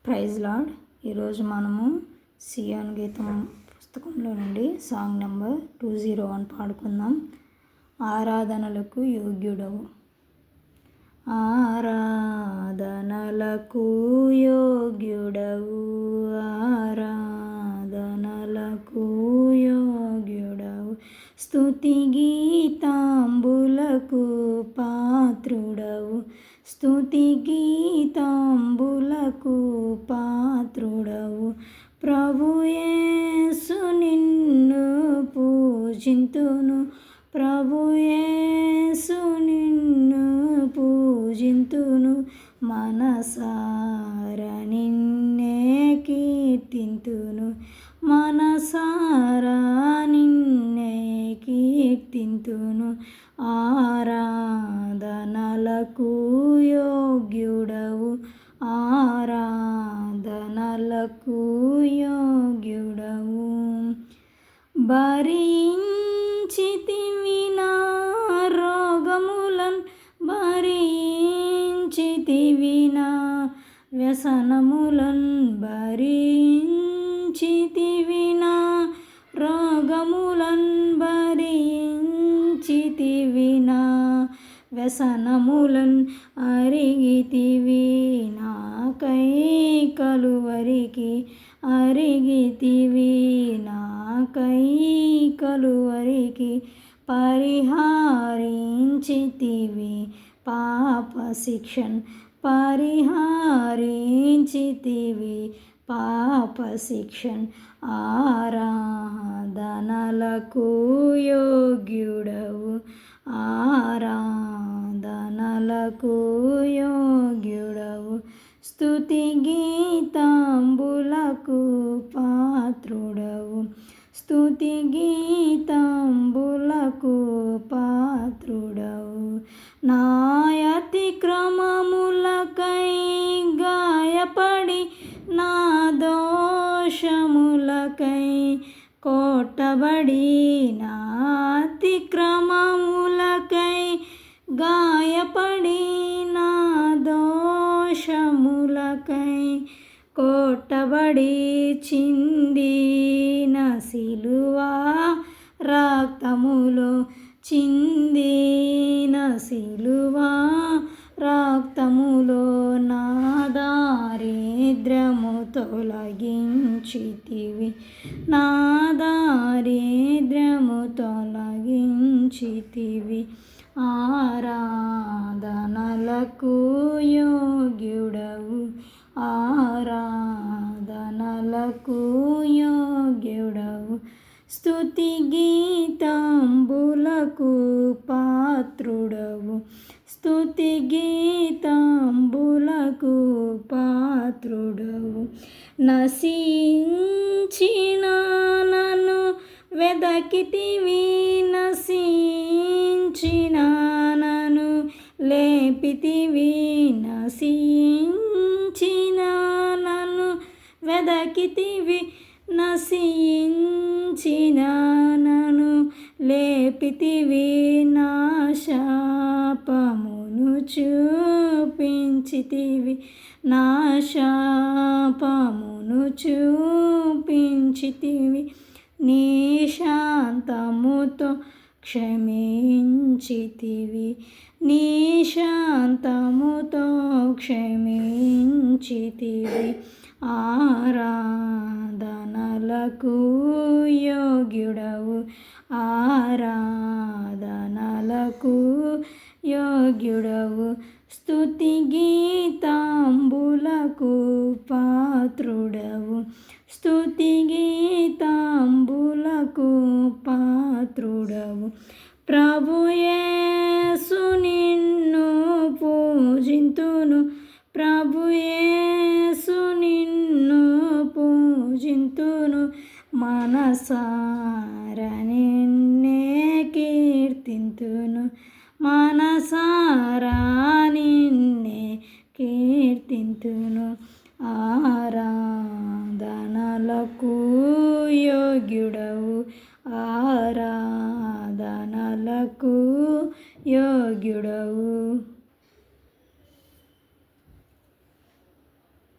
Praise lord. ఈరోజు మనము సియోను గీతం పుస్తకంలో నుండి సాంగ్ నెంబర్ 201 పాడుకుందాం. ఆరాధనలకు యోగ్యుడవు, ఆరాధనలకు యోగ్యుడవు, ఆరాధనలకు యోగ్యుడవు, స్తుతి గీతాంబులకు పాత్రుడవు, స్తుతి గీతాంబులకు పాత్రుడవు. ప్రభు యేసు నిన్ను పూజింతును, ప్రభు యేసు నిన్ను పూజింతును, మనసార నిన్నే కీర్తింతును, మనసారా నిన్నే కీర్తింతును. ఆరాధనలకు యోగ్యుడవు, ఆరాధనలకు యోగ్యుడవు. భరించితివి నా రోగములన్, భరించితివి నా వ్యసనములన్, భరించితివి నా రోగములన్, భరించితివి నా వ్యసనములన్, అరిగితివి నాకై కలువరికి, అరిగితివి నాకై కలువరికి, పరిహారించితివి పాప శిక్షన్, పరిహారించితివి పాప శిక్షన్. ఆరాధనలకు యోగ్యుడవు, ఆరాధనలకు యోగ్యుడవు, స్తుతి గీతాంబులకు పాత్రుడవు, స్తుతి గీతాంబులకు పాత్రుడవు. నా అతిక్రమములకై గాయపడి, నా దోషములకై కొట్టబడి, నా అతిక్రమములకై గాయపడి, నా దోషములకై కొట్టబడి, చిందిన సిలువా రక్తములో, చిందిన సిలువా రక్తములో, నా దారిద్ర్యము తొలగించితివి, నా దారిద్ర్యము తొలగించితివి. ఆరాధనలకు యోగ్యుడవు, ఆరాధనలకు యోగ్యుడవు, స్తుతి గీతాంబులకు పాత్రుడవు, స్తుతి గీతాంబులకు పాత్రుడవు. నశించిన నన్ను వెదకితివి, నశించిన నన్ను లేపితివి, నశించిన నన్ను వెదకితివి, నశించిన నన్ను లేపితివి, నా శాపమును చూపించితివి, నా శాపమును చూపించితివి, నీ శాంతముతో క్షమించితివి, నీ శాంతముతో క్షమించితివి. ఆరాధనలకు యోగ్యుడవు, ఆరాధనలకు యోగ్యుడవు, స్తుతి గీతాంబులకు పాత్రుడవు, స్తుతి గీతాంబులకు పాత్రుడవు. ప్రభు యేసు నిన్ను పూజింతును, ప్రభు యేసు నిన్ను పూజింతును, మనసార నిన్నే కీర్తింతును, మనసారా నిన్నే కీర్తింతును.